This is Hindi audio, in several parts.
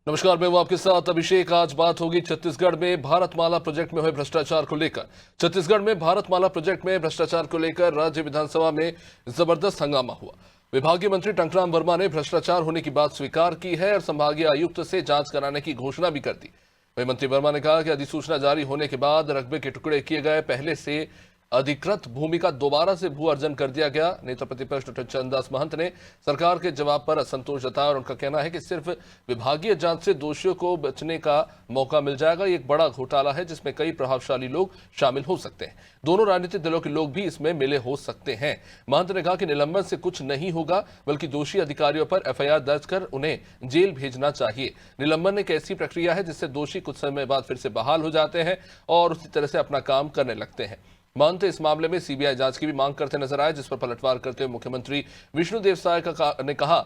नमस्कार, मैं हूं आपके साथ अभिषेक। आज बात होगी छत्तीसगढ़ में भारतमाला प्रोजेक्ट में हुए भ्रष्टाचार को लेकर। छत्तीसगढ़ में भारतमाला प्रोजेक्ट में भ्रष्टाचार को लेकर राज्य विधानसभा में जबरदस्त हंगामा हुआ। विभागीय मंत्री टंकराम वर्मा ने भ्रष्टाचार होने की बात स्वीकार की है और संभागीय आयुक्त से जांच कराने की घोषणा भी कर दी। वहीं मंत्री वर्मा ने कहा कि अधिसूचना जारी होने के बाद रकबे के टुकड़े किए गए पहले से अधिकृत भूमि का दोबारा से भू अर्जन कर दिया गया। नेता प्रतिपक्ष डॉक्टर चरणदास महंत ने सरकार के जवाब पर असंतोष जताया और उनका कहना है कि सिर्फ विभागीय जांच से दोषियों को बचने का मौका मिल जाएगा। ये एक बड़ा घोटाला है जिसमें कई प्रभावशाली लोग शामिल हो सकते हैं। दोनों राजनीतिक दलों के लोग भी इसमें मिले हो सकते हैं। महंत ने कहा कि निलंबन से कुछ नहीं होगा, बल्कि दोषी अधिकारियों पर एफआईआर दर्ज कर उन्हें जेल भेजना चाहिए। निलंबन एक ऐसी प्रक्रिया है जिससे दोषी कुछ समय बाद फिर से बहाल हो जाते हैं और उसी तरह से अपना काम करने लगते हैं। महंत इस मामले में सीबीआई जांच की भी मांग करते नजर आए, जिस पर पलटवार करते हुए मुख्यमंत्री विष्णुदेव साय ने कहा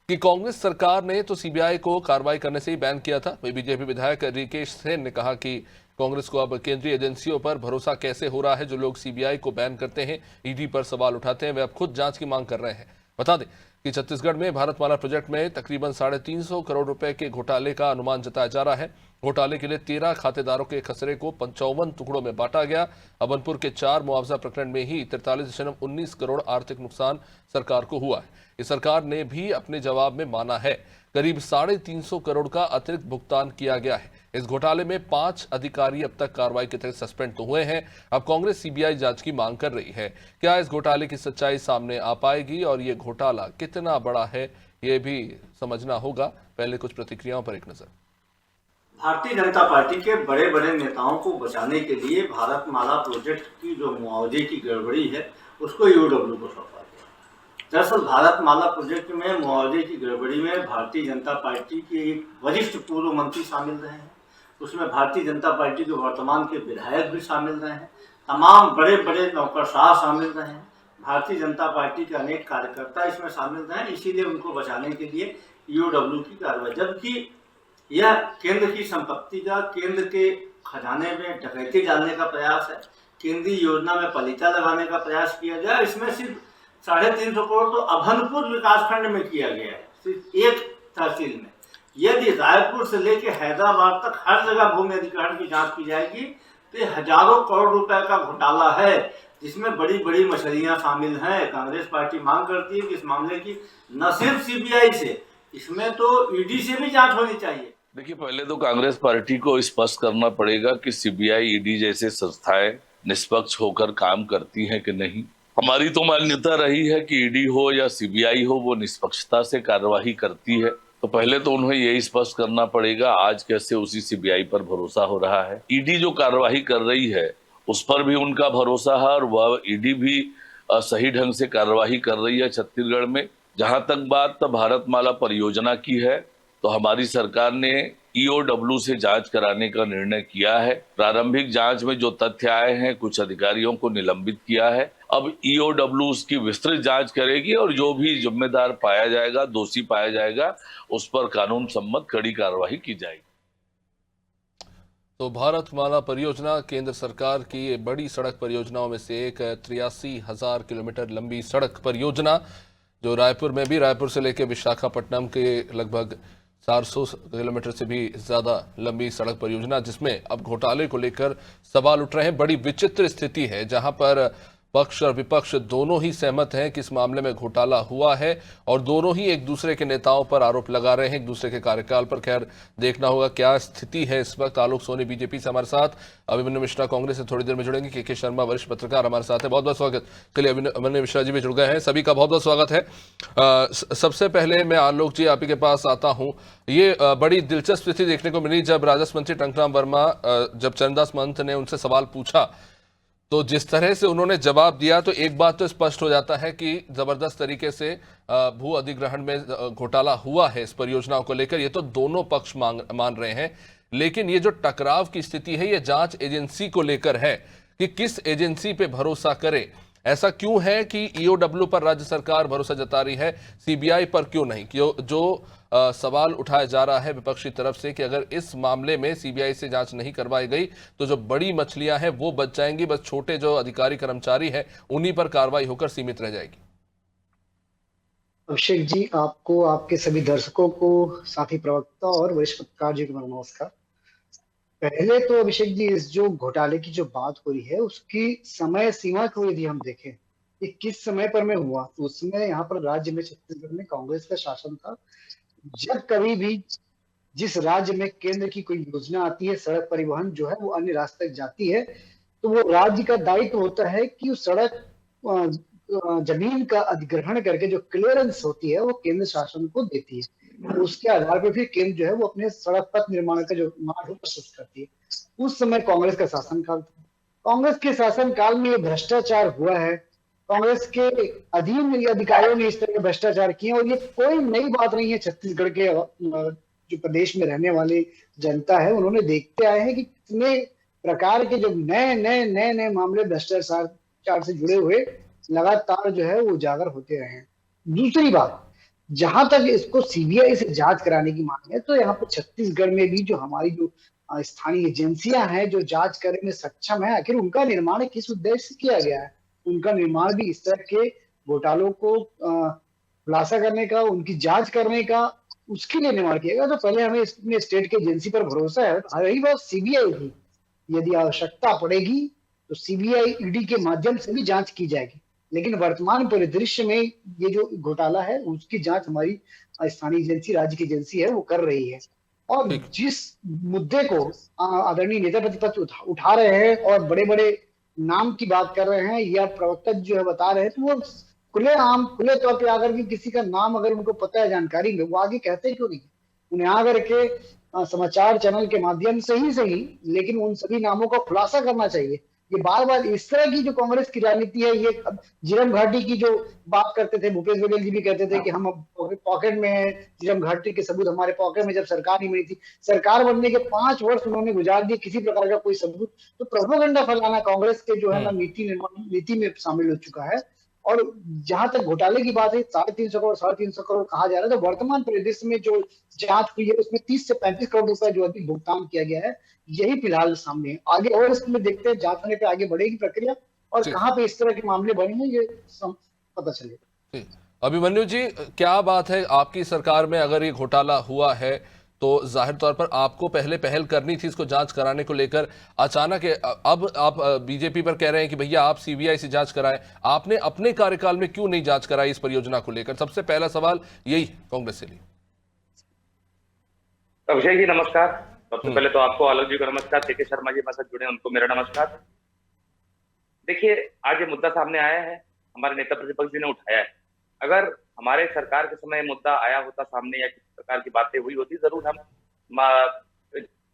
कि कांग्रेस सरकार ने तो सीबीआई को कार्रवाई करने से ही बैन किया था। वही बीजेपी विधायक रिकेश सेन ने कहा कि कांग्रेस को अब केंद्रीय एजेंसियों पर भरोसा कैसे हो रहा है। जो लोग सीबीआई को बैन करते हैं, ईडी पर सवाल उठाते हैं, वे अब खुद जांच की मांग कर रहे हैं। बता दें कि छत्तीसगढ़ में भारतमाला प्रोजेक्ट में तकरीबन 350 करोड़ रुपए के घोटाले का अनुमान जताया जा रहा है। घोटाले के लिए 13 खातेदारों के खसरे को 55 टुकड़ों में बांटा गया। अभनपुर के 4 मुआवजा प्रकरण में ही 43.19 करोड़ आर्थिक नुकसान सरकार को हुआ है। इस सरकार ने भी अपने जवाब में माना है करीब 350 करोड़ का अतिरिक्त भुगतान किया गया है। इस घोटाले में 5 अधिकारी अब तक कार्रवाई के तहत सस्पेंड तो हुए हैं। अब कांग्रेस सीबीआई जांच की मांग कर रही है। क्या इस घोटाले की सच्चाई सामने आ पाएगी और ये घोटाला कितना बड़ा है, ये भी समझना होगा। पहले कुछ प्रतिक्रियाओं पर एक नजर। भारतीय जनता पार्टी के बड़े बड़े नेताओं को बचाने के लिए भारतमाला प्रोजेक्ट की जो मुआवजे की गड़बड़ी है उसको ईओडब्ल्यू को सौंपा गया। दरअसल भारतमाला प्रोजेक्ट में मुआवजे की गड़बड़ी में भारतीय जनता पार्टी के एक वरिष्ठ पूर्व मंत्री शामिल रहे हैं, उसमें भारतीय जनता पार्टी के वर्तमान के विधायक भी शामिल रहे हैं, तमाम बड़े बड़े नौकरशाह शामिल रहे हैं, भारतीय जनता पार्टी के अनेक कार्यकर्ता इसमें शामिल रहे हैं। इसीलिए उनको बचाने के लिए ईओडब्ल्यू की कार्रवाई, जबकि यह केंद्र की संपत्ति का, केंद्र के खजाने में डकैती डालने का प्रयास है, केंद्रीय योजना में पलीता लगाने का प्रयास किया गया। इसमें सिर्फ 350 करोड़ तो अभनपुर विकासखंड में किया गया है, सिर्फ एक तहसील में। यदि रायपुर से लेकर हैदराबाद तक हर जगह भूमि अधिग्रहण की जांच की जाएगी तो ये हजारों करोड़ रुपए का घोटाला है, जिसमें बड़ी बड़ी मछलियां शामिल हैं। कांग्रेस पार्टी मांग करती है कि इस मामले की न सिर्फ सीबीआई से, इसमें तो ईडी से भी जांच होनी चाहिए। देखिए, पहले तो कांग्रेस पार्टी को स्पष्ट करना पड़ेगा कि सीबीआई, ईडी जैसे संस्थाएं निष्पक्ष होकर काम करती हैं कि नहीं। हमारी तो मान्यता रही है कि ईडी हो या सीबीआई हो, वो निष्पक्षता से कार्यवाही करती है। तो पहले तो उन्हें यही स्पष्ट करना पड़ेगा आज कैसे उसी सीबीआई पर भरोसा हो रहा है। ईडी जो कार्यवाही कर रही है उस पर भी उनका भरोसा है और वह ईडी भी सही ढंग से कार्यवाही कर रही है छत्तीसगढ़ में। जहां तक बात भारतमाला परियोजना की है तो हमारी सरकार ने ईओडब्ल्यू से जांच कराने का निर्णय किया है। प्रारंभिक जांच में जो तथ्य आए हैं, कुछ अधिकारियों को निलंबित किया है। अब ईओडब्ल्यू उसकी विस्तृत जांच करेगी और जो भी जिम्मेदार पाया जाएगा, दोषी पाया जाएगा, उस पर कानून सम्मत कड़ी कार्रवाई की जाएगी। तो भारतमाला परियोजना केंद्र सरकार की बड़ी सड़क परियोजनाओं में से एक 83,000 किलोमीटर लंबी सड़क परियोजना, जो रायपुर में भी, रायपुर से लेकर विशाखापट्टनम के लगभग 400 किलोमीटर से भी ज्यादा लंबी सड़क परियोजना, जिसमें अब घोटाले को लेकर सवाल उठ रहे हैं। बड़ी विचित्र स्थिति है जहां पर पक्ष और विपक्ष दोनों ही सहमत हैं कि इस मामले में घोटाला हुआ है और दोनों ही एक दूसरे के नेताओं पर आरोप लगा रहे हैं, एक दूसरे के कार्यकाल पर। खैर, देखना होगा क्या स्थिति है इस वक्त। आलोक सोनी बीजेपी से हमारे साथ, अभिमन्यु मिश्रा कांग्रेस से थोड़ी देर में जुड़ेंगे, के शर्मा वरिष्ठ पत्रकार हमारे साथ है। बहुत बहुत स्वागत। चलिए, अभिमन्यु मिश्रा जी भी जुड़ गए हैं, सभी का बहुत बहुत स्वागत है। सबसे पहले मैं आलोक जी आप ही के पास आता हूँ। ये बड़ी दिलचस्प स्थिति देखने को मिली जब राजस्व मंत्री टंकराम वर्मा, जब चरणदास महंत ने उनसे सवाल पूछा तो जिस तरह से उन्होंने जवाब दिया, तो एक बात तो स्पष्ट हो जाता है कि जबरदस्त तरीके से भू अधिग्रहण में घोटाला हुआ है इस परियोजनाओं को लेकर। ये तो दोनों पक्ष मान रहे हैं, लेकिन ये जो टकराव की स्थिति है ये जांच एजेंसी को लेकर है कि किस एजेंसी पे भरोसा करे। ऐसा क्यों है कि ईओडब्ल्यू पर राज्य सरकार भरोसा जता रही है, सीबीआई पर क्यों नहीं? जो सवाल उठाया जा रहा है विपक्षी तरफ से कि अगर इस मामले में सीबीआई से जांच नहीं करवाई गई तो जो बड़ी मछलियां हैं वो बच जाएंगी, बस छोटे जो अधिकारी कर्मचारी हैं उन्हीं पर कार्रवाई होकर सीमित रह जाएगी। अभिषेक जी, आपको, आपके सभी दर्शकों को, साथी प्रवक्ता और वरिष्ठ पत्रकार जी को मेरा नमस्कार। पहले तो अभिषेक जी, इस जो घोटाले की जो बात हो रही है उसकी समय सीमा को यदि हम देखें, ये किस समय पर में हुआ, तो उसमें यहाँ पर राज्य में छत्तीसगढ़ में कांग्रेस का शासन था। जब कभी भी जिस राज्य में केंद्र की कोई योजना आती है, सड़क परिवहन जो है वो अन्य राज्य तक जाती है, तो वो राज्य का दायित्व होता है कि उस सड़क जमीन का अधिग्रहण करके जो क्लियरेंस होती है वो केंद्र शासन को देती है। उसके आधार पर फिर केंद्र जो है वो अपने सड़क पथ निर्माण का जो मार्ग है प्रस्तुत करती है। उस समय कांग्रेस का शासनकाल था। कांग्रेस के शासनकाल में ये भ्रष्टाचार हुआ है। कांग्रेस के अधीन ये अधिकारियों ने इस तरह के भ्रष्टाचार किए, और ये कोई नई बात नहीं है। छत्तीसगढ़ के जो प्रदेश में रहने वाली जनता है, उन्होंने देखते आए हैं कि कितने प्रकार के जो नए नए नए नए मामले भ्रष्टाचार से जुड़े हुए लगातार जो है वो उजागर होते रहे हैं। दूसरी बात, जहां तक इसको सीबीआई से जांच कराने की मांग है, तो यहाँ पर छत्तीसगढ़ में भी जो हमारी जो स्थानीय एजेंसियां हैं जो जांच करने में सक्षम है, आखिर उनका निर्माण किस उद्देश्य से किया गया है। उनका निर्माण भी इस तरह के घोटालों को खुलासा करने का, उनकी जांच करने का, उसके लिए निर्माण किया गया। तो पहले हमें इसमें स्टेट की एजेंसी पर भरोसा है। रही बात सीबीआई की, यदि आवश्यकता पड़ेगी तो सीबीआई ईडी के माध्यम से भी जांच की जाएगी, लेकिन वर्तमान परिदृश्य में ये जो घोटाला है उसकी जांच हमारी स्थानीय एजेंसी, राज्य की एजेंसी है वो कर रही है। और ठीक। जिस मुद्दे को आदरणीय नेता प्रतिपक्ष उठा रहे हैं और बड़े बड़े नाम की बात कर रहे हैं या प्रवक्ता जो है बता रहे हैं, तो वो खुले तौर पे आकर के किसी का नाम अगर उनको पता है, जानकारी में, वो आगे कहते क्यों नहीं? उन्हें आकर के समाचार चैनल के माध्यम से ही सही, लेकिन उन सभी नामों का खुलासा करना चाहिए। ये बार बार इस तरह की जो कांग्रेस की राजनीति है, ये झीरम घाटी की जो बात करते थे, भूपेश बघेल जी भी कहते थे कि हम पॉकेट में है, झीरम घाटी के सबूत हमारे पॉकेट में, जब सरकार नहीं मिली थी। सरकार बनने के 5 वर्ष उन्होंने गुजार दिए, किसी प्रकार का कोई सबूत। तो प्रोपेगेंडा फैलाना कांग्रेस के जो है ना नीति में शामिल हो चुका है। और जहां तक घोटाले की बात है, 350 करोड़ 350 करोड़ कहा जा रहा है, तो वर्तमान परिदृश्य में जो जांच हुई है उसमें 30 से 35 करोड़ रुपए जो अभी भुगतान किया गया है, यही फिलहाल सामने है। आगे और इसमें देखते हैं, जांच होने पे आगे बढ़ेगी प्रक्रिया, और जी। कहां पे इस तरह के मामले बने हैं ये पता चलेगा। जी। अभिमन्यु जी, क्या बात है, आपकी सरकार में अगर ये घोटाला हुआ है तो जाहिर तौर पर आपको पहले पहल करनी थी इसको जांच कराने को लेकर। अचानक अब आप बीजेपी पर कह रहे हैं कि भैया आप सीबीआई से जांच कराएं। आपने अपने कार्यकाल में क्यों नहीं जांच कराई इस परियोजना को लेकर? सबसे पहला सवाल यही कांग्रेस से लिए। अभिषेक जी नमस्कार। सबसे पहले तो आपको, आलोक जी को नमस्कार, के शर्मा जी हमारे साथ जुड़े, उनको मेरा नमस्कार। देखिए, आज ये मुद्दा सामने आया है, हमारे नेता प्रतिपक्ष जी ने उठाया है। अगर हमारे सरकार के समय मुद्दा आया होता सामने, या किसी प्रकार की बातें हुई होती, जरूर हम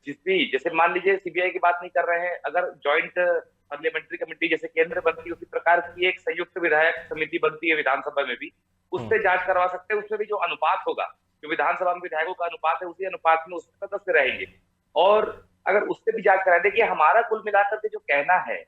जिस भी, जैसे मान लीजिए सीबीआई की बात नहीं कर रहे हैं, अगर ज्वाइंट पार्लियामेंट्री कमेटी जैसे केंद्र बनती है, उसी प्रकार की एक संयुक्त विधायक समिति बनती है विधानसभा में भी, उससे जांच करवा सकते हैं। उसमें भी जो अनुपात होगा, जो विधानसभा में विधायकों का अनुपात है, उसी अनुपात में उसके सदस्य रहेंगे, और अगर उससे भी जांच करा। देखिए, हमारा कुल मिलाकर के जो कहना है,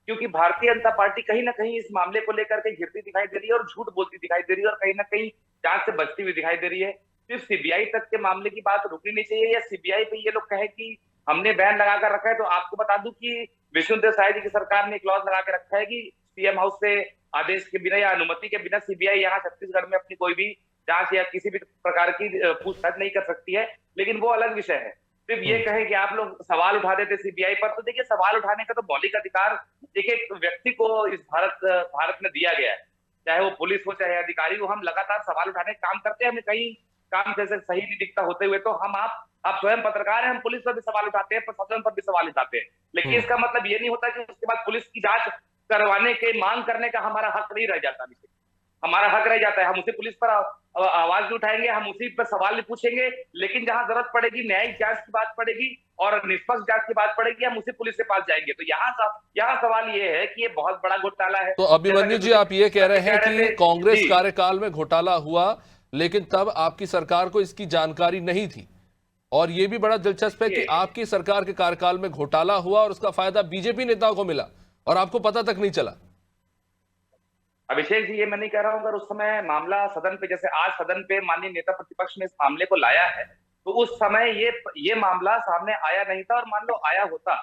क्योंकि भारतीय जनता पार्टी कहीं ना कहीं इस मामले को लेकर के घिरती दिखाई दे रही है और झूठ बोलती दिखाई दे रही है, और कहीं ना कहीं जांच से बचती हुई दिखाई दे रही है। सिर्फ सीबीआई तक के मामले की बात रुकनी नहीं चाहिए, या सीबीआई पे ये लोग कहे कि हमने बैन लगाकर रखा है। तो आपको बता दूं कि विष्णुदेव साय जी की सरकार ने क्लॉज लगा के रखा है कि सीएम हाउस से आदेश के बिना या अनुमति के बिना सीबीआई यहाँ छत्तीसगढ़ में अपनी कोई भी जांच या किसी भी प्रकार की पूछताछ नहीं कर सकती है। लेकिन वो अलग विषय है। सिर्फ ये कहे कि आप लोग सवाल उठा देते सीबीआई पर, तो देखिए, सवाल उठाने का तो मौलिक अधिकार देखिए एक व्यक्ति को इस भारत में दिया गया है, चाहे वो पुलिस हो चाहे अधिकारी हो। हम लगातार सवाल उठाने का काम करते हैं, हमें कहीं काम जैसे सही नहीं दिखता होते हुए, तो हम आप स्वयं पत्रकार हैं, हम पुलिस पर भी सवाल उठाते हैं, प्रशासन पर भी सवाल उठाते हैं। लेकिन इसका मतलब ये नहीं होता कि उसके बाद पुलिस की जांच करवाने के मांग करने का हमारा हक नहीं रह जाता। हमारा हक रह जाता है, हम उसी पुलिस पर आवाज भी उठाएंगे, हम उसी पर सवाल भी पूछेंगे, लेकिन जहां जरूरत पड़ेगी, न्यायिक जांच की बात पड़ेगी और निष्पक्ष जांच की बात पड़ेगी, हम उसी पुलिस के पास जाएंगे। तो यहाँ सवाल ये है कि ये बहुत बड़ा घोटाला है। तो अभिमन्यु जी, आप ये कह रहे हैं कि कांग्रेस कार्यकाल में घोटाला हुआ, लेकिन तब आपकी सरकार को इसकी जानकारी नहीं थी, और ये भी बड़ा दिलचस्प है कि आपकी सरकार के कार्यकाल में घोटाला हुआ और उसका फायदा बीजेपी नेताओं को मिला और आपको पता तक नहीं चला। अभिषेक जी, ये मैं नहीं कह रहा हूं, अगर उस समय मामला सदन पे, जैसे आज सदन पे माननीय नेता प्रतिपक्ष ने इस मामले को लाया है, तो उस समय ये मामला सामने आया नहीं था, और मान लो आया होता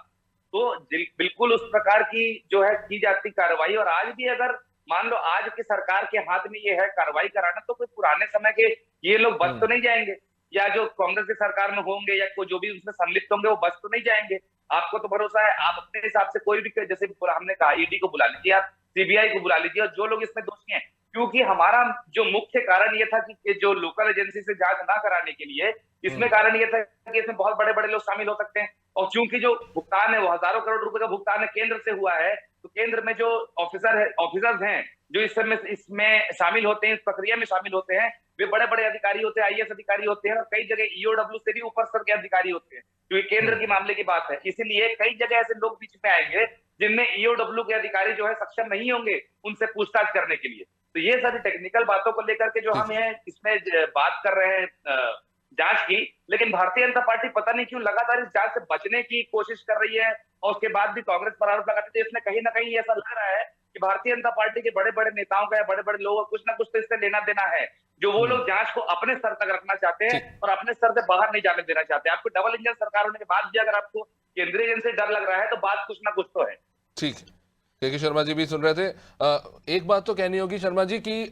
तो बिल्कुल उस प्रकार की जो है की जाती कार्रवाई। और आज भी अगर मान लो आज की सरकार के हाथ में ये है कार्रवाई कराना, तो कोई पुराने समय के ये लोग बच तो नहीं जाएंगे, या जो कांग्रेस की सरकार में होंगे या कोई जो भी उसमें सम्मिलित होंगे वो बच तो नहीं जाएंगे। आपको तो भरोसा है, आप अपने हिसाब से कोई भी, जैसे हमने कहा ईडी को बुला लीजिए, आप सीबीआई को बुला लीजिए, और जो लोग इसमें दोषी हैं, क्योंकि हमारा जो मुख्य कारण ये था कि जो लोकल एजेंसी से जांच ना कराने के लिए, इसमें कारण ये था कि इसमें बहुत बड़े बड़े लोग शामिल हो सकते हैं, और चूंकि जो भुगतान है वो हजारों करोड़ रुपए का भुगतान है केंद्र से हुआ है, तो केंद्र में जो ऑफिसर्स हैं जो इसमें शामिल होते हैं, इस प्रक्रिया में शामिल होते हैं, वे बड़े बड़े अधिकारी होते हैं, आईएएस अधिकारी होते हैं, और कई जगह ईओडब्ल्यू से भी ऊपर स्तर के अधिकारी होते हैं, क्योंकि केंद्र के मामले की बात है। इसीलिए कई जगह ऐसे लोग बीच में आएंगे जिनमें ईओडब्ल्यू के अधिकारी जो है सक्षम नहीं होंगे उनसे पूछताछ करने के लिए। तो ये सारी टेक्निकल बातों को लेकर के जो हम है इसमें बात कर रहे हैं जांच की, लेकिन भारतीय जनता पार्टी पता नहीं क्यों लगातार इस जांच से बचने की कोशिश कर रही है, और उसके बाद भी कांग्रेस पर आरोप लगाती है। इसमें कहीं ना कहीं ऐसा लग रहा है कि भारतीय जनता पार्टी के बड़े बड़े नेताओं का या बड़े बड़े लोगों का कुछ ना कुछ तो इससे लेना देना है, जो वो लोग जांच को अपने स्तर तक रखना चाहते हैं और अपने स्तर से बाहर नहीं जाने देना चाहते। आपको डबल इंजन सरकार होने के बाद भी अगर आपको केंद्रीय एजेंसी से डर लग रहा है तो बात कुछ ना कुछ तो है। ठीक है, के शर्मा जी भी सुन रहे थे। एक बात तो कहनी होगी शर्मा जी की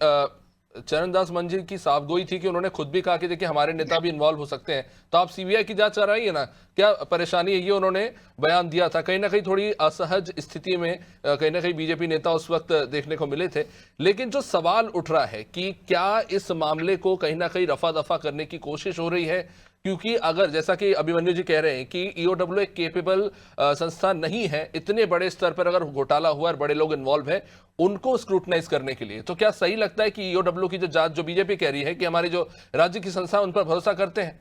चरणदास मंजी की साफगोई थी कि उन्होंने खुद भी कहा कि देखिए हमारे नेता भी इन्वॉल्व हो सकते हैं, तो आप सीबीआई की जांच कराइए ना, क्या परेशानी है, ये उन्होंने बयान दिया था। कहीं ना कहीं थोड़ी असहज स्थिति में कहीं ना कहीं बीजेपी नेता उस वक्त देखने को मिले थे। लेकिन जो सवाल उठ रहा है कि क्या इस मामले को कहीं ना कहीं रफा दफा करने की कोशिश हो रही है, क्योंकि अगर जैसा कि अभिमन्यु जी कह रहे हैं कि ईओडब्ल्यू एक केपेबल संस्था नहीं है, इतने बड़े स्तर पर अगर घोटाला हुआ और बड़े लोग इन्वॉल्व है उनको स्क्रूटनाइज करने के लिए, तो क्या सही लगता है कि ईओडब्ल्यू की जो जांच जो बीजेपी कह रही है कि हमारी जो राज्य की संस्था उन पर भरोसा करते हैं,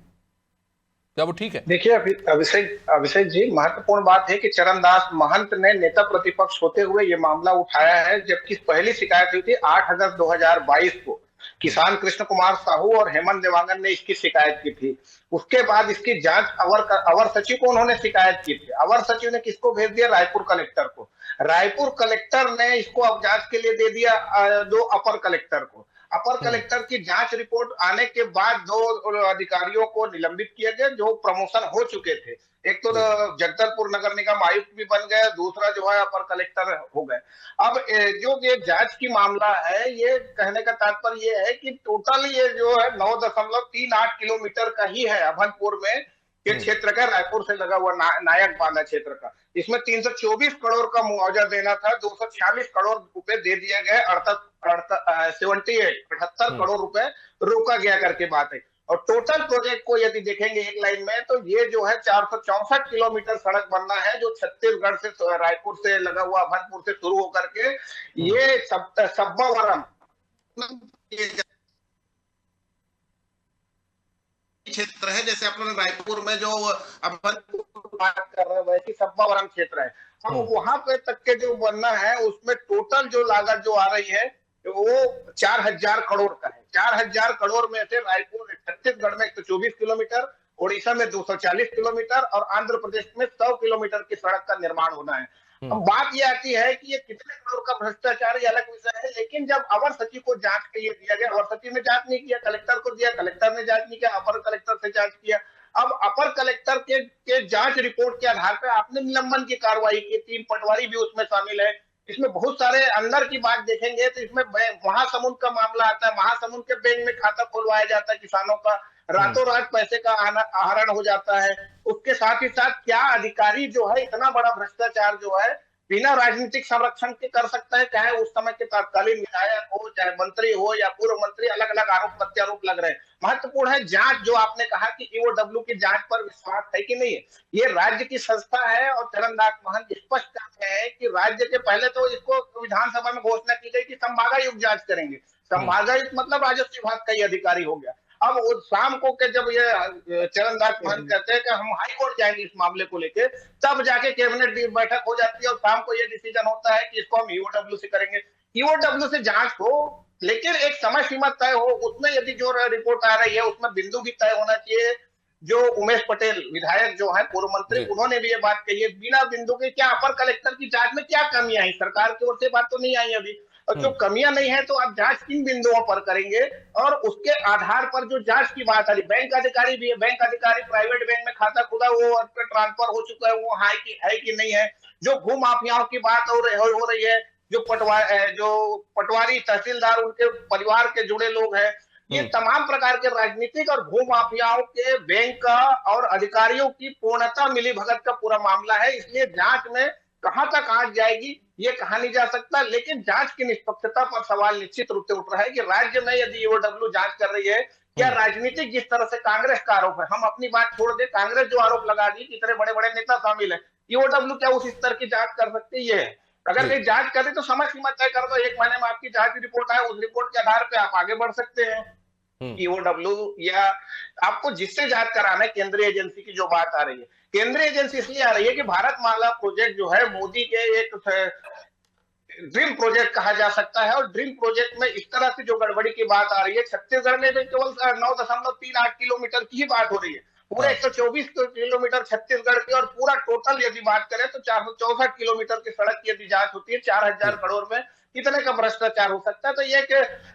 क्या वो ठीक है? देखिए अभिषेक जी, महत्वपूर्ण बात है कि चरणदास महंत ने नेता प्रतिपक्ष होते हुए ये मामला उठाया है, जबकि पहली शिकायत हुई थी 8 अगस्त 2022 को। किसान कृष्ण कुमार साहू और हेमंत देवांगन ने इसकी शिकायत की थी। उसके बाद इसकी जांच अवर सचिव को उन्होंने शिकायत की थी। अवर सचिव ने किसको भेज दिया? रायपुर कलेक्टर को। रायपुर कलेक्टर ने इसको अब जांच के लिए दे दिया दो अपर कलेक्टर को। अपर कलेक्टर की जांच रिपोर्ट आने के बाद 2 अधिकारियों को निलंबित किया गया जो प्रमोशन हो चुके थे। एक तो जगदलपुर नगर निगम आयुक्त भी बन गए, दूसरा जो है अपर कलेक्टर हो गए। अब जो ये जांच की मामला है, ये कहने का तात्पर्य ये है कि टोटल ये जो है 9.38 किलोमीटर का ही है अभनपुर में के क्षेत्र का, रायपुर से लगा हुआ नायक बांधा क्षेत्र का। इसमें 324 करोड़ का मुआवजा देना था, 246 करोड़ रुपए दे दिया गया, 78 करोड़ रुपए रोका गया करके बात है। और टोटल प्रोजेक्ट को यदि देखेंगे एक लाइन में, तो ये जो है 464 किलोमीटर सड़क बनना है, जो छत्तीसगढ़ से रायपुर से लगा हुआ अभनपुर से शुरू होकर के ये सब्बावरम क्षेत्र है, जैसे अपने रायपुर में जो अभनपुर बात कर रहे हैं वैसी सब्बावरम क्षेत्र है। अब वहां पे तक के जो बनना है उसमें टोटल जो लागत जो आ रही है वो 4000 करोड़ का है। 4000 करोड़ में से रायपुर छत्तीसगढ़ में 124 किलोमीटर, ओडिशा में 240 किलोमीटर और आंध्र प्रदेश में 100 किलोमीटर की सड़क का निर्माण होना है। अब बात ये आती है कि ये कितने करोड़ का भ्रष्टाचार, ये अलग विषय है, लेकिन जब अवर सचिव को जांच के लिए दिया गया, अवर सचिव ने जांच नहीं किया, कलेक्टर को दिया, कलेक्टर ने जांच नहीं किया, अपर कलेक्टर से जांच किया। अब अपर कलेक्टर के जांच रिपोर्ट के आधार पर आपने निलंबन की कार्रवाई की, 3 पटवारी भी उसमें शामिल है। इसमें बहुत सारे अंदर की बात देखेंगे तो इसमें महासमुंद का मामला आता है। महासमुंद के बैंक में खाता खुलवाया जाता है किसानों का, रातों रात पैसे का आहरण हो जाता है। उसके साथ ही साथ क्या अधिकारी जो है इतना बड़ा भ्रष्टाचार जो है बिना राजनीतिक संरक्षण के कर सकता है? चाहे उस समय के तत्कालीन विधायक हो, चाहे मंत्री हो या पूर्व मंत्री, अलग अलग आरोप प्रत्यारोप लग रहे हैं। महत्वपूर्ण है जांच, जो आपने कहा कि ईओडब्ल्यू की जांच पर विश्वास है कि नहीं है। ये राज्य की संस्था है और चरणदास महंत स्पष्ट करते हैं कि राज्य के पहले तो इसको विधानसभा में घोषणा की गई कि संभागायुक्त जांच करेंगे। संभागायुक्त मतलब राजस्व विभाग का ही अधिकारी हो गया। अब वो शाम को के जब ये चरणदास महंत कहते हैं कि हम हाई कोर्ट जाएंगे इस मामले को लेके, तब जाके कैबिनेट बैठक हो जाती है और शाम को ये डिसीजन होता है कि इसको हम ईओडब्ल्यू से करेंगे। ईओडब्ल्यू से जांच हो, लेकिन एक समय सीमा तय हो, उसमें यदि जो रिपोर्ट आ रही है उसमें बिंदु भी तय होना चाहिए। जो उमेश पटेल विधायक जो है पूर्व मंत्री, उन्होंने भी ये बात कही है, बिना बिंदु के क्या अपर कलेक्टर की जांच में क्या कमियां आई? सरकार की ओर से बात तो नहीं आई अभी, और जो कमियां नहीं है तो आप जांच किन बिंदुओं पर करेंगे और उसके आधार पर जो जांच की बात आ रही। बैंक अधिकारी भी है, बैंक अधिकारी प्राइवेट बैंक में खाता खुला, वो ट्रांसफर हो चुका है, वो है कि नहीं है। जो भू माफियाओं की बात हो रही है, जो पटवारी तहसीलदार उनके परिवार के जुड़े लोग हैं, ये तमाम प्रकार के राजनीतिक और भू माफियाओं के बैंक का और अधिकारियों की पूर्णतः मिलीभगत का पूरा मामला है। इसलिए जांच में कहां तक आंच जाएगी ये कहा नहीं जा सकता, लेकिन जांच की निष्पक्षता पर सवाल निश्चित रूप से उठ रहा है कि राज्य में यदि ईओडब्ल्यू जांच कर रही है, क्या राजनीतिक जिस तरह से कांग्रेस का आरोप है, हम अपनी बात छोड़ दे, कांग्रेस जो आरोप लगा दी कि इतने बड़े बड़े नेता शामिल है, ईओडब्ल्यू क्या उस स्तर की जांच कर सकती है? अगर ये जांच करे तो समय सीमा तय कर दो, 1 महीने में आपकी जांच की रिपोर्ट आए, उस रिपोर्ट के आधार पर आप आगे बढ़ सकते हैं। ईओडब्ल्यू या आपको जिससे जांच कराना है, केंद्रीय एजेंसी की जो बात आ रही है, केंद्रीय एजेंसी इसलिए आ रही है कि भारतमाला प्रोजेक्ट जो है मोदी के एक ड्रीम प्रोजेक्ट कहा जा सकता है, और ड्रीम प्रोजेक्ट में इस तरह से जो गड़बड़ी की बात आ रही है, छत्तीसगढ़ में भी केवल 9.38 किलोमीटर की ही बात हो रही है, पूरे 124 किलोमीटर छत्तीसगढ़ की, और पूरा टोटल यदि बात करें तो 464 किलोमीटर की सड़क की यदि जांच होती है 4000 करोड़ में, कितने का भ्रष्टाचार हो सकता है? तो ये कि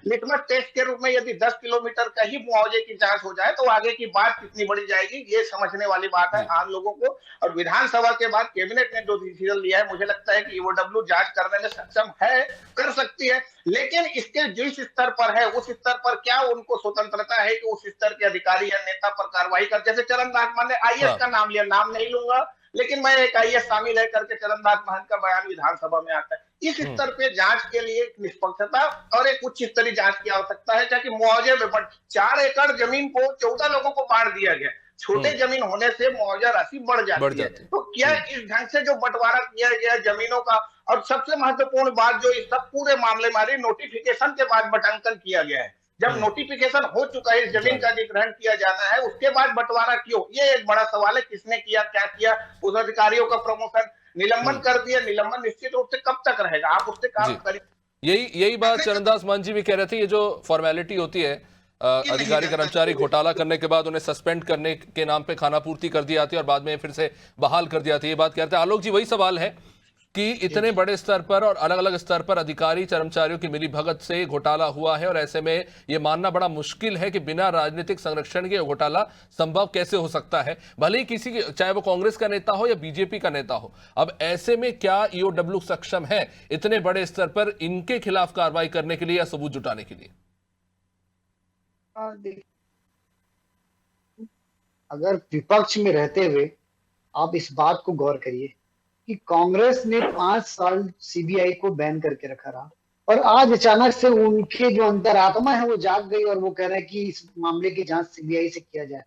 लिटमस टेस्ट के रूप में यदि 10 किलोमीटर का ही मुआवजे की जांच हो जाए तो आगे की बात कितनी बड़ी जाएगी, ये समझने वाली बात है आम लोगों को। और विधानसभा के बाद कैबिनेट ने जो डिसीजन लिया है, मुझे लगता है कि ईओडब्ल्यू जांच करने में सक्षम है, कर सकती है, लेकिन इसके जिस स्तर पर है उस स्तर पर क्या उनको स्वतंत्रता है कि उस स्तर के अधिकारी या नेता पर कार्रवाई कर? जैसे चरणदास मान ने आईएएस का नाम लिया, नाम नहीं लूंगा, लेकिन मैं एक आईएएस शामिल है करके चरणदास महंत का बयान विधानसभा में आता है। इस स्तर पे जांच के लिए निष्पक्षता और एक उच्च स्तरीय जांच की आवश्यकता है, ताकि मुआवजे में 4 एकड़ जमीन को 14 लोगों को बांट दिया गया, छोटे जमीन होने से मुआवजा राशि बढ़ जाती है। तो क्या इस ढंग से जो बंटवारा किया गया जमीनों का, और सबसे महत्वपूर्ण बात जो इस सब पूरे मामले में नोटिफिकेशन के बाद बंटवारा किया गया है, जब नोटिफिकेशन हो चुका है, इस जमीन का अधिग्रहण किया जाना है, उसके बाद बंटवारा क्यों? ये एक बड़ा सवाल है, किसने किया, क्या किया? उस अधिकारियों का प्रमोशन निलंबन कर दिया, निलंबन निश्चित रूप से कब तक रहेगा? आप उससे काम करें। यही बात चरणदास मान जी भी कह रहे थे, ये जो फॉर्मेलिटी होती है अधिकारी कर्मचारी घोटाला करने के बाद उन्हें सस्पेंड करने के नाम पे खानापूर्ति कर दी जाती है और बाद में फिर से बहाल कर दी जाती है, ये बात कहते हैं आलोक जी। वही सवाल है कि इतने बड़े स्तर पर और अलग अलग स्तर पर अधिकारी कर्मचारियों की मिलीभगत से घोटाला हुआ है, और ऐसे में यह मानना बड़ा मुश्किल है कि बिना राजनीतिक संरक्षण के घोटाला संभव कैसे हो सकता है, भले ही किसी चाहे वो कांग्रेस का नेता हो या बीजेपी का नेता हो। अब ऐसे में क्या ईओडब्ल्यू सक्षम है इतने बड़े स्तर पर इनके खिलाफ कार्रवाई करने के लिए या सबूत जुटाने के लिए? अगर विपक्ष में रहते हुए आप इस बात को गौर करिए कि कांग्रेस ने 5 साल सीबीआई को बैन करके रखा रहा, और आज अचानक से उनके जो अंतरात्मा है वो जाग गई और वो कह रहे हैं कि इस मामले की जांच सीबीआई से किया जाए।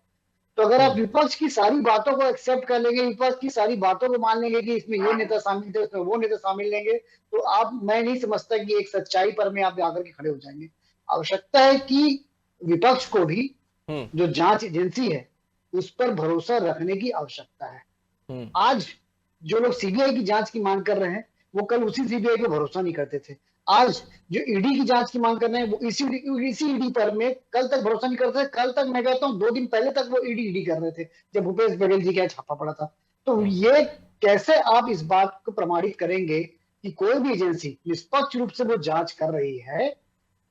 तो अगर आप विपक्ष की सारी बातों को एक्सेप्ट कर लेंगे, विपक्ष की सारी बातों को मान लेंगे कि इसमें ये नेता शामिल थे, उसमें वो नेता शामिल लेंगे, तो मैं नहीं समझता कि एक सच्चाई पर में आप आकर के खड़े हो जाएंगे। आवश्यकता है कि विपक्ष को भी जो जांच एजेंसी है उस पर भरोसा रखने की आवश्यकता है। आज जो लोग सीबीआई की जांच की मांग कर रहे हैं वो कल उसी सीबीआई पे भरोसा नहीं करते थे। आज जो ईडी की जांच की मांग कर रहे हैं वो इसी ईडी पर में कल तक भरोसा नहीं करते थे। कल तक मैं कहता हूँ 2 दिन पहले तक वो ईडी कर रहे थे जब भूपेश बघेल जी का छापा पड़ा था। तो ये कैसे आप इस बात को प्रमाणित करेंगे कि कोई भी एजेंसी निष्पक्ष रूप से वो जांच कर रही है,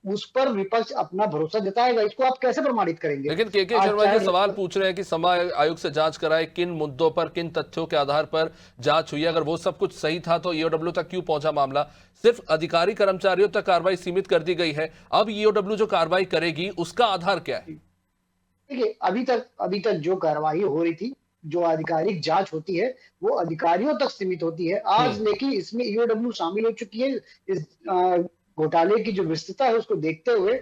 उस पर विपक्ष अपना भरोसा जताएगा? इसको आप कैसे प्रमाणित करेंगे? लेकिन के शर्मा जी सवाल पूछ रहे हैं कि समय आयोग से जांच कराए, किन मुद्दों पर, किन तथ्यों के आधार पर जांच हुई? अगर वो सब कुछ सही था तो ईओडब्ल्यू तक क्यों पहुंचा मामला? सिर्फ अधिकारी कर्मचारियों तक कार्रवाई सीमित कर दी गई है। अब ईओडब्ल्यू जो कार्रवाई करेगी उसका आधार क्या है? देखिए, अभी तक जो कार्रवाई हो रही थी, जो आधिकारिक जांच होती है वो अधिकारियों तक सीमित होती है। आज लेकिन इसमें ईओडब्ल्यू शामिल हो चुकी है। इस घोटाले की जो विस्तृतता है उसको देखते हुए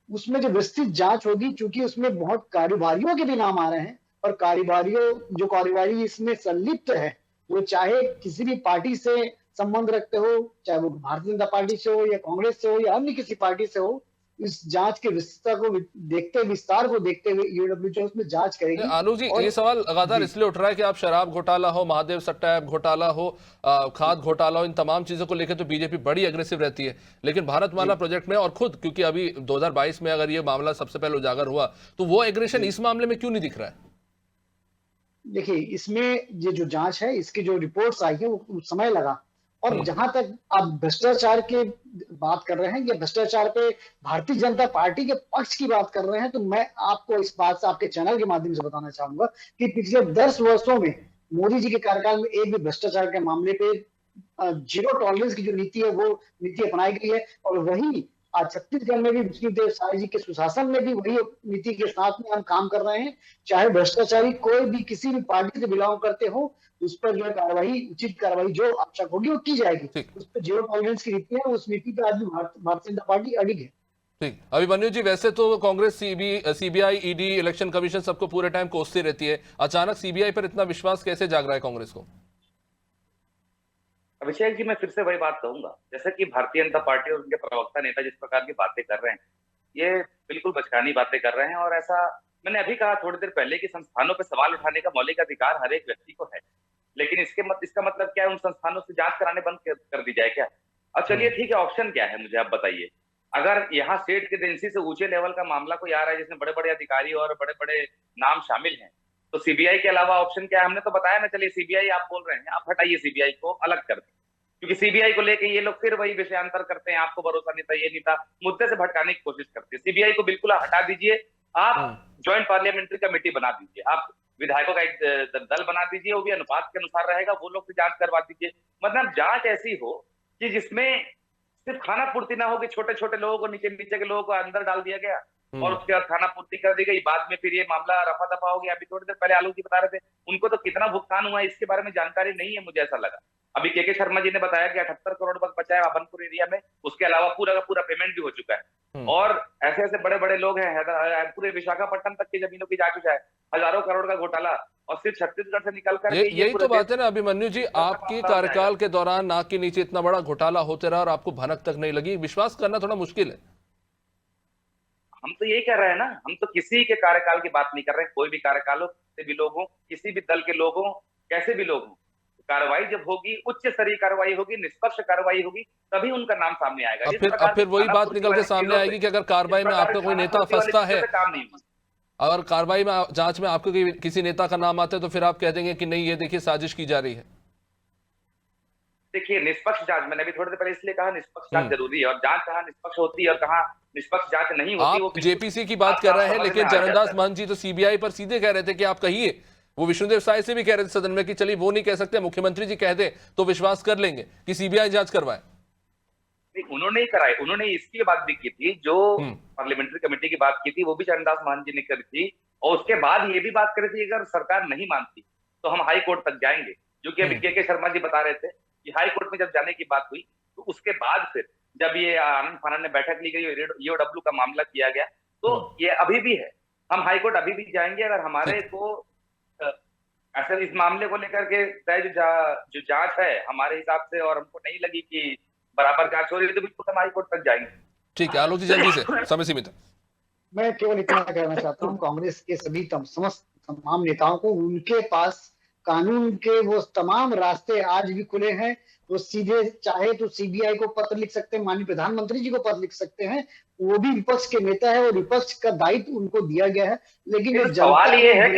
उसमें जो विस्तृत जांच होगी, चूंकि उसमें बहुत कारोबारियों के भी नाम आ रहे हैं, और कारोबारी इसमें संलिप्त है, वो चाहे किसी भी पार्टी से संबंध रखते हो, चाहे वो भारतीय जनता पार्टी से हो या कांग्रेस से हो या अन्य किसी पार्टी से हो, इस जांच के विस्तृतता को विस्तार को देखते हुए ईओडब्ल्यू जो उसमें जांच करेगी। आलोक जी, ये सवाल लगातार इसलिए उठ रहा है कि आप शराब घोटाला हो, महादेव सट्टा ऐप घोटाला हो, खाद घोटाला हो, इन तमाम चीजों को लेकर तो बीजेपी बड़ी अग्रेसिव रहती है, लेकिन भारतमाला प्रोजेक्ट में और खुद, क्योंकि अभी 2022 में अगर ये मामला सबसे पहले उजागर हुआ तो वो एग्रेशन इस मामले में क्यों नहीं दिख रहा है? देखिए, इसमें ये जो जांच है, इसकी जो रिपोर्ट्स आई है वो समय लगा, और जहां तक आप भ्रष्टाचार के बात कर रहे हैं या भ्रष्टाचार पे भारतीय जनता पार्टी के पक्ष की बात कर रहे हैं, तो मैं आपको इस बात से आपके चैनल के माध्यम से बताना चाहूंगा कि पिछले 10 वर्षों में मोदी जी के कार्यकाल में एक भी भ्रष्टाचार के मामले पे जीरो टॉलरेंस की जो नीति है वो नीति अपनाई गई है। और वही आज छत्तीसगढ़ में भी विष्णुदेव साय जी के सुशासन में भी वही नीति के साथ में हम काम कर रहे हैं। चाहे भ्रष्टाचारी कोई भी किसी भी पार्टी से बिलोंग करते हो, उस पर जो है कार्रवाई, उचित कार्रवाई जो आवश्यक होगी वो की जाएगी। ठीक। उस पर जीरो टॉलरेंस की नीति है, उस नीति पर आज भी भारतीय जनता पार्टी अडिग है। ठीक। अभिमन्यु जी, वैसे तो Congress CBI ED election commission सबको पूरे टाइम कोसती रहती है, अचानक सीबीआई पर इतना विश्वास कैसे जाग रहा है कांग्रेस को? अभिषेक जी, मैं फिर से वही बात कहूंगा, जैसे कि भारतीय जनता पार्टी और उनके प्रवक्ता नेता जिस प्रकार की बातें कर रहे हैं, ये बिल्कुल बचकानी बातें कर रहे हैं। और ऐसा मैंने अभी कहा थोड़ी देर पहले कि संस्थानों पर सवाल उठाने का मौलिक अधिकार हर एक व्यक्ति को है, लेकिन इसका मतलब क्या है, उन संस्थानों से जांच कराने बंद कर दी जाए क्या? अब चलिए ठीक है, ऑप्शन क्या है मुझे आप बताइए। अगर यहाँ स्टेट के एजेंसी से ऊंचे लेवल का मामला कोई आ रहा है जिसमें बड़े बड़े अधिकारी और बड़े बड़े नाम शामिल हैं, तो सीबीआई के अलावा ऑप्शन क्या है? हमने तो बताया ना। चलिए सीबीआई आप बोल रहे हैं, आप हटाइए सीबीआई को, अलग कर दें, क्योंकि सीबीआई को लेके ये लोग फिर वही विषयांतर करते हैं, आपको भरोसा नहीं था, ये नहीं था, मुद्दे से भटकाने की कोशिश करते हैं। सीबीआई को बिल्कुल हटा दीजिए, आप ज्वाइंट पार्लियामेंट्री कमेटी बना दीजिए, आप विधायकों का एक दल बना दीजिए, वो भी अनुपात के अनुसार रहेगा, वो लोग से जांच करवा दीजिए। मतलब जांच ऐसी हो कि जिसमें सिर्फ खाना पूर्ति ना हो कि छोटे छोटे लोगों को, नीचे नीचे के लोगों को अंदर डाल दिया गया और उसके बाद खाना पूर्ति कर दी गई, बाद में फिर ये मामला रफा दफा हो गया। अभी थोड़ी देर पहले आलोक जी बता रहे थे, उनको तो कितना भुगतान हुआ इसके बारे में जानकारी नहीं है, मुझे ऐसा लगा। अभी के शर्मा जी ने बताया कि 78 करोड़ बस बचा है अभनपुर एरिया में, उसके अलावा पूरा का पूरा पेमेंट भी हो चुका है। और ऐसे ऐसे बड़े बड़े लोग हैं, पूरे विशाखापट्टनम तक की जमीनों की जा चुका है, हजारों करोड़ का घोटाला, और सिर्फ छत्तीसगढ़ से निकल कर यही तो बात है ना अभिमन्यु जी, आपकी कार्यकाल के दौरान नाक के नीचे इतना बड़ा घोटाला होते रहा और आपको भनक तक नहीं लगी। विश्वास करना थोड़ा मुश्किल है। हम तो यही कह रहे हैं ना, हम तो किसी के कार्यकाल की बात नहीं कर रहे हैं, कोई भी कार्यकालों से भी लोग हों, किसी भी दल के लोग हों, कैसे भी लोग हों, कार्रवाई जब होगी, उच्च स्तरीय कार्रवाई होगी, निष्पक्ष कार्रवाई होगी, तभी उनका नाम सामने आएगा। अब फिर वही बात निकल के सामने आएगी कि अगर कार्रवाई में आपका कोई नेता फंसता है, अगर कार्रवाई में, जांच में आपको किसी नेता का नाम आता है, तो फिर आप कह देंगे कि नहीं, ये देखिए साजिश की जा रही है। देखिए निष्पक्ष जांच, मैंने अभी थोड़ी देर पहले इसलिए कहा निष्पक्ष जांच जरूरी है, और जांच कहाँ निष्पक्ष होती है और कहाँ निष्पक्ष जांच नहीं होती। आप जेपीसी की बात कर रहे हैं, लेकिन चरणदास महंत जी तो सीबीआई पर सीधे कह रहे थे कि आप कहिए। वो विष्णुदेव साय से भी कह रहे थे सदन में कि चलिए वो नहीं कह सकते, मुख्यमंत्री जी कह दे तो विश्वास कर लेंगे कि सीबीआई जांच करवाए। नहीं, उन्होंने ही कराई, उन्होंने इसकी बात भी की थी, जो पार्लियामेंट्री कमेटी की बात की थी वो भी चरणदास महंत जी ने करी थी, और उसके बाद ये भी बात करी थी अगर सरकार नहीं मानती तो हम हाई कोर्ट तक जाएंगे, जो कि अभी के शर्मा जी बता रहे थे कि हाई कोर्ट में जब जाने की बात हुई तो उसके बाद फिर जब ये आनंद फानन में बैठक ली गई, ईओडब्ल्यू का मामला किया गया, तो ये अभी भी है, हम हाई कोर्ट अभी भी जाएंगे। अगर हमारे को ऐसे इस मामले को लेकर के तय जो जांच है हमारे हिसाब से, और हमको नहीं लगी कि बराबर जांच हो रही है, तो बिल्कुल हम हाई कोर्ट तक जाएंगे। ठीक है आलोक जी, जल्दी से, समय सीमित है। मैं केवल इतना कहना चाहता हूँ, कांग्रेस के सभी समस्त तमाम नेताओं को, उनके पास कानून के वो तमाम रास्ते आज भी खुले हैं। वो सीधे चाहे तो सीबीआई को पत्र लिख सकते हैं, माननीय प्रधानमंत्री जी को पत्र लिख सकते हैं, वो भी विपक्ष के नेता है और विपक्ष का दायित्व उनको दिया गया है। लेकिन सवाल ये है कि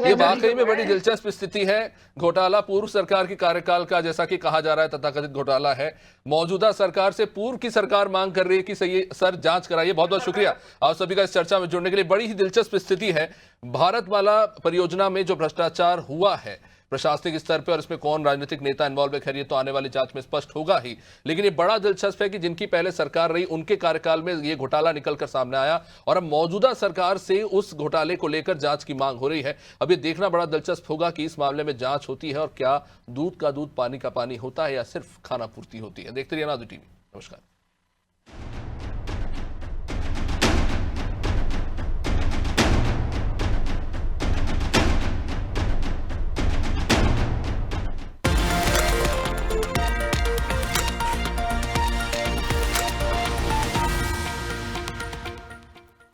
ये वाकई में बड़ी दिलचस्प स्थिति है। घोटाला पूर्व सरकार की कार्यकाल का, जैसा कि कहा जा रहा है, तथाकथित घोटाला है। मौजूदा सरकार से पूर्व की सरकार मांग कर रही है कि सही सर जांच कराइए। बहुत बहुत शुक्रिया आप सभी का इस चर्चा में जुड़ने के लिए। बड़ी ही दिलचस्प स्थिति है। भारतमाला परियोजना में जो भ्रष्टाचार हुआ है प्रशासनिक स्तर पर, और इसमें कौन राजनीतिक नेता इन्वॉल्व है, खैर ये तो आने वाली जांच में स्पष्ट होगा ही, लेकिन ये बड़ा दिलचस्प है कि जिनकी पहले सरकार रही उनके कार्यकाल में ये घोटाला निकलकर सामने आया और अब मौजूदा सरकार से उस घोटाले को लेकर जांच की मांग हो रही है। अब ये देखना बड़ा दिलचस्प होगा कि इस मामले में जांच होती है और क्या दूध का दूध पानी का पानी होता है या सिर्फ खाना पूर्ति होती है। देखते रहिए अनादि टीवी। नमस्कार।